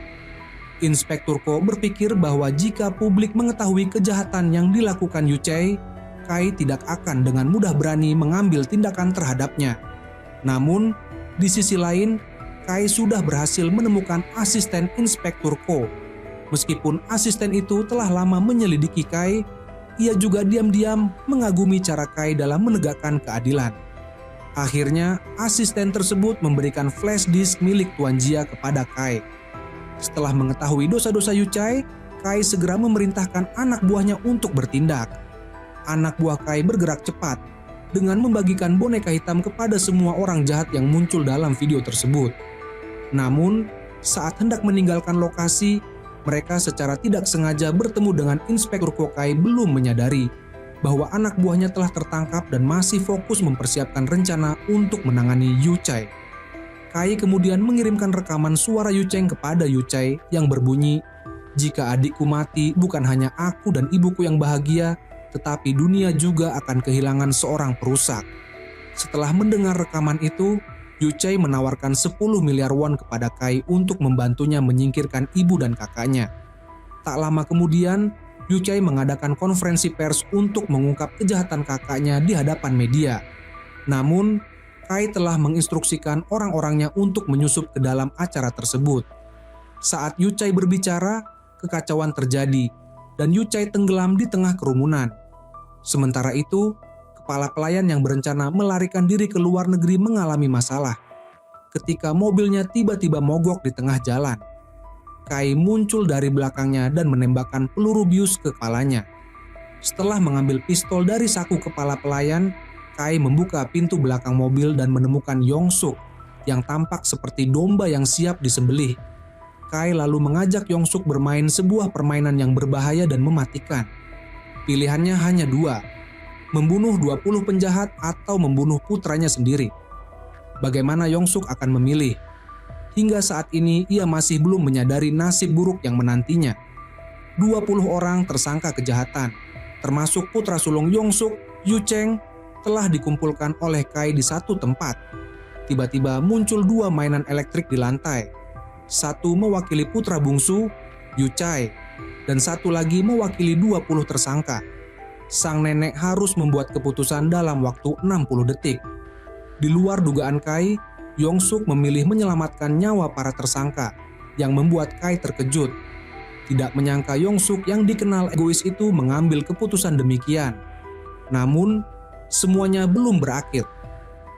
Inspektur Ko berpikir bahwa jika publik mengetahui kejahatan yang dilakukan Yuchai, Kai tidak akan dengan mudah berani mengambil tindakan terhadapnya. Namun, di sisi lain, Kai sudah berhasil menemukan asisten Inspektur Ko. Meskipun asisten itu telah lama menyelidiki Kai, ia juga diam-diam mengagumi cara Kai dalam menegakkan keadilan. Akhirnya, asisten tersebut memberikan flash disk milik Tuan Jia kepada Kai. Setelah mengetahui dosa-dosa Yuchai, Kai segera memerintahkan anak buahnya untuk bertindak. anak buah Kai bergerak cepat dengan membagikan boneka hitam kepada semua orang jahat yang muncul dalam video tersebut. Namun, saat hendak meninggalkan lokasi, mereka secara tidak sengaja bertemu dengan Inspektur Ko. Kai belum menyadari bahwa anak buahnya telah tertangkap dan masih fokus mempersiapkan rencana untuk menangani Yu Chai. Kai kemudian mengirimkan rekaman suara Yu Cheng kepada Yu Chai yang berbunyi, "Jika adikku mati, bukan hanya aku dan ibuku yang bahagia, tetapi dunia juga akan kehilangan seorang perusak." Setelah mendengar rekaman itu, Yu Chai menawarkan 10 miliar won kepada Kai untuk membantunya menyingkirkan ibu dan kakaknya. Tak lama kemudian, Yu Chai mengadakan konferensi pers untuk mengungkap kejahatan kakaknya di hadapan media. Namun, Kai telah menginstruksikan orang-orangnya untuk menyusup ke dalam acara tersebut. Saat Yu Chai berbicara, kekacauan terjadi dan Yu Chai tenggelam di tengah kerumunan. Sementara itu, kepala pelayan yang berencana melarikan diri ke luar negeri mengalami masalah ketika mobilnya tiba-tiba mogok di tengah jalan. Kai muncul dari belakangnya dan menembakkan peluru bius ke kepalanya. Setelah mengambil pistol dari saku kepala pelayan, Kai membuka pintu belakang mobil dan menemukan Yong Suk yang tampak seperti domba yang siap disembelih. Kai lalu mengajak Yong Suk bermain sebuah permainan yang berbahaya dan mematikan. Pilihannya hanya dua, membunuh 20 penjahat atau membunuh putranya sendiri. Bagaimana Yong Suk akan memilih? Hingga saat ini ia masih belum menyadari nasib buruk yang menantinya. 20 orang tersangka kejahatan, termasuk putra sulung Yong Suk, Yu Cheng, telah dikumpulkan oleh Kai di satu tempat. Tiba-tiba muncul dua mainan elektrik di lantai. Satu mewakili putra bungsu, Yu Chai, dan satu lagi mewakili 20 tersangka. Sang nenek harus membuat keputusan dalam waktu 60 detik. Di luar dugaan Kai, Yong Suk memilih menyelamatkan nyawa para tersangka, yang membuat Kai terkejut. Tidak menyangka Yong Suk yang dikenal egois itu mengambil keputusan demikian. Namun, semuanya belum berakhir.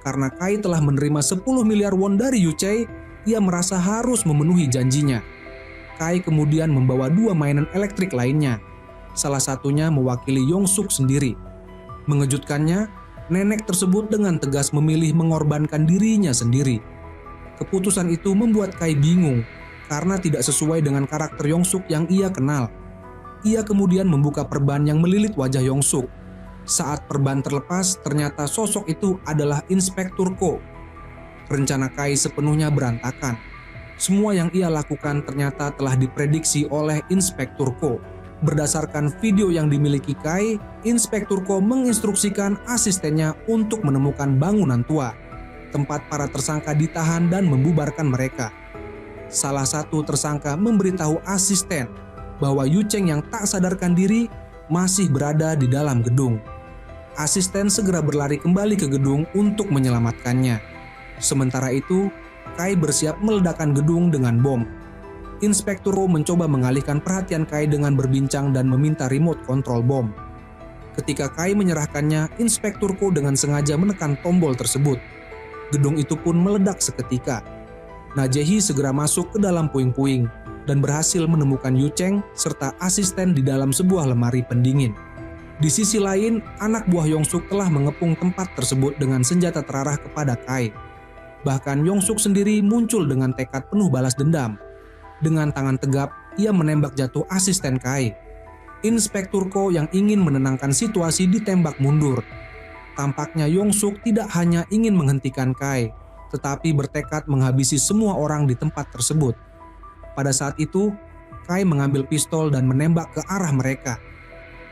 Karena Kai telah menerima 10 miliar won dari Yu Chai, ia merasa harus memenuhi janjinya. Kai kemudian membawa dua mainan elektrik lainnya. Salah satunya mewakili Yong Suk sendiri. Mengejutkannya, nenek tersebut dengan tegas memilih mengorbankan dirinya sendiri. Keputusan itu membuat Kai bingung karena tidak sesuai dengan karakter Yong Suk yang ia kenal. Ia kemudian membuka perban yang melilit wajah Yong Suk. Saat perban terlepas, ternyata sosok itu adalah Inspektur Ko. Rencana Kai sepenuhnya berantakan. Semua yang ia lakukan ternyata telah diprediksi oleh Inspektur Ko. Berdasarkan video yang dimiliki Kai, Inspektur Ko menginstruksikan asistennya untuk menemukan bangunan tua, tempat para tersangka ditahan dan membubarkan mereka. Salah satu tersangka memberitahu asisten bahwa Yu Cheng yang tak sadarkan diri masih berada di dalam gedung. Asisten segera berlari kembali ke gedung untuk menyelamatkannya. Sementara itu, Kai bersiap meledakkan gedung dengan bom. Inspektur Ko mencoba mengalihkan perhatian Kai dengan berbincang dan meminta remote control bom. Ketika Kai menyerahkannya, Inspektur Ko dengan sengaja menekan tombol tersebut. Gedung itu pun meledak seketika. Najehi segera masuk ke dalam puing-puing dan berhasil menemukan Yu Cheng serta asisten di dalam sebuah lemari pendingin. Di sisi lain, anak buah Yong Suk telah mengepung tempat tersebut dengan senjata terarah kepada Kai. Bahkan Yong Suk sendiri muncul dengan tekad penuh balas dendam. Dengan tangan tegap, ia menembak jatuh asisten Kai. Inspektur Ko yang ingin menenangkan situasi ditembak mundur. Tampaknya Yong Suk tidak hanya ingin menghentikan Kai, tetapi bertekad menghabisi semua orang di tempat tersebut. Pada saat itu, Kai mengambil pistol dan menembak ke arah mereka.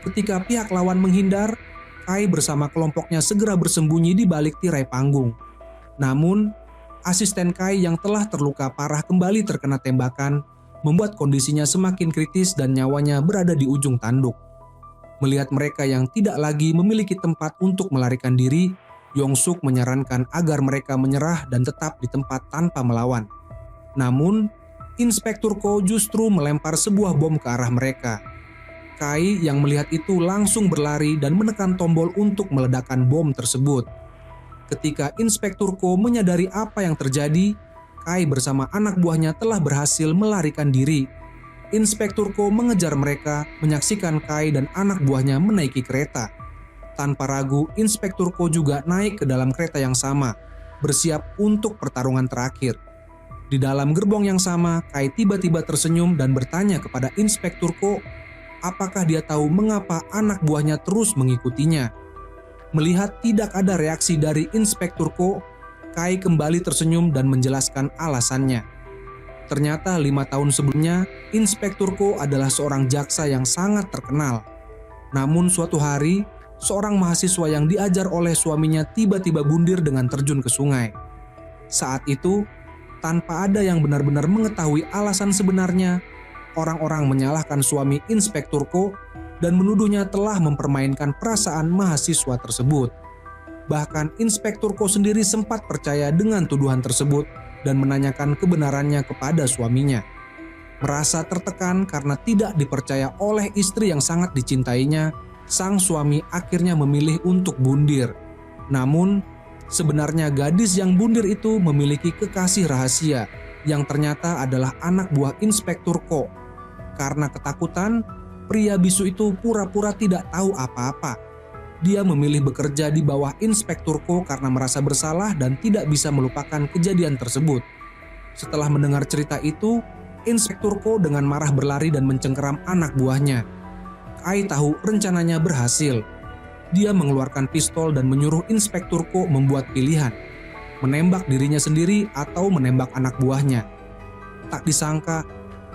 Ketika pihak lawan menghindar, Kai bersama kelompoknya segera bersembunyi di balik tirai panggung. Namun, asisten Kai yang telah terluka parah kembali terkena tembakan, membuat kondisinya semakin kritis dan nyawanya berada di ujung tanduk. Melihat mereka yang tidak lagi memiliki tempat untuk melarikan diri, Yong Suk menyarankan agar mereka menyerah dan tetap di tempat tanpa melawan. Namun, Inspektur Ko justru melempar sebuah bom ke arah mereka. Kai yang melihat itu langsung berlari dan menekan tombol untuk meledakkan bom tersebut. Ketika Inspektur Ko menyadari apa yang terjadi, Kai bersama anak buahnya telah berhasil melarikan diri. Inspektur Ko mengejar mereka, menyaksikan Kai dan anak buahnya menaiki kereta. Tanpa ragu, Inspektur Ko juga naik ke dalam kereta yang sama, bersiap untuk pertarungan terakhir. Di dalam gerbong yang sama, Kai tiba-tiba tersenyum dan bertanya kepada Inspektur Ko, apakah dia tahu mengapa anak buahnya terus mengikutinya. Melihat tidak ada reaksi dari Inspektur Ko, Kai kembali tersenyum dan menjelaskan alasannya. Ternyata 5 tahun sebelumnya, Inspektur Ko adalah seorang jaksa yang sangat terkenal. Namun suatu hari, seorang mahasiswa yang diajar oleh suaminya tiba-tiba bundir dengan terjun ke sungai. Saat itu, tanpa ada yang benar-benar mengetahui alasan sebenarnya, orang-orang menyalahkan suami Inspektur Ko dan menuduhnya telah mempermainkan perasaan mahasiswa tersebut. Bahkan Inspektur Ko sendiri sempat percaya dengan tuduhan tersebut dan menanyakan kebenarannya kepada suaminya. Merasa tertekan karena tidak dipercaya oleh istri yang sangat dicintainya, sang suami akhirnya memilih untuk bundir. Namun, sebenarnya gadis yang bundir itu memiliki kekasih rahasia yang ternyata adalah anak buah Inspektur Ko. Karena ketakutan, pria bisu itu pura-pura tidak tahu apa-apa. Dia memilih bekerja di bawah Inspektur Ko karena merasa bersalah dan tidak bisa melupakan kejadian tersebut. Setelah mendengar cerita itu, Inspektur Ko dengan marah berlari dan mencengkeram anak buahnya. Kai tahu rencananya berhasil. Dia mengeluarkan pistol dan menyuruh Inspektur Ko membuat pilihan, menembak dirinya sendiri atau menembak anak buahnya. Tak disangka,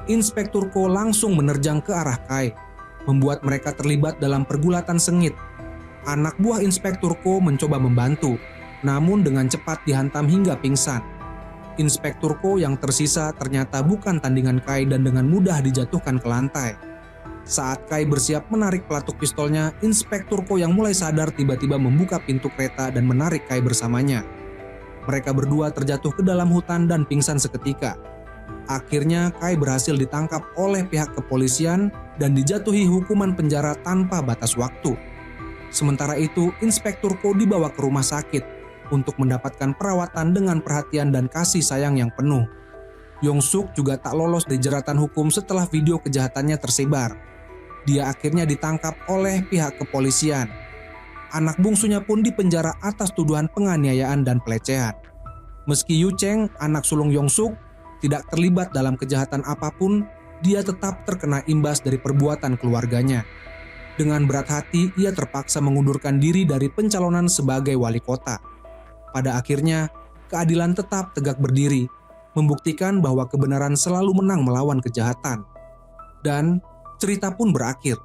Inspektur Ko langsung menerjang ke arah Kai, membuat mereka terlibat dalam pergulatan sengit. Anak buah Inspektur Ko mencoba membantu, namun dengan cepat dihantam hingga pingsan. Inspektur Ko yang tersisa ternyata bukan tandingan Kai dan dengan mudah dijatuhkan ke lantai. Saat Kai bersiap menarik pelatuk pistolnya, Inspektur Ko yang mulai sadar tiba-tiba membuka pintu kereta dan menarik Kai bersamanya. Mereka berdua terjatuh ke dalam hutan dan pingsan seketika. Akhirnya Kai berhasil ditangkap oleh pihak kepolisian dan dijatuhi hukuman penjara tanpa batas waktu. Sementara itu, Inspektur Ko dibawa ke rumah sakit untuk mendapatkan perawatan dengan perhatian dan kasih sayang yang penuh. Yong-suk juga tak lolos dari jeratan hukum setelah video kejahatannya tersebar. Dia akhirnya ditangkap oleh pihak kepolisian. Anak bungsunya pun dipenjara atas tuduhan penganiayaan dan pelecehan. Meski Yu Cheng, anak sulung Yong-suk, tidak terlibat dalam kejahatan apapun, dia tetap terkena imbas dari perbuatan keluarganya. Dengan berat hati, ia terpaksa mengundurkan diri dari pencalonan sebagai wali kota. Pada akhirnya, keadilan tetap tegak berdiri, membuktikan bahwa kebenaran selalu menang melawan kejahatan. Dan cerita pun berakhir.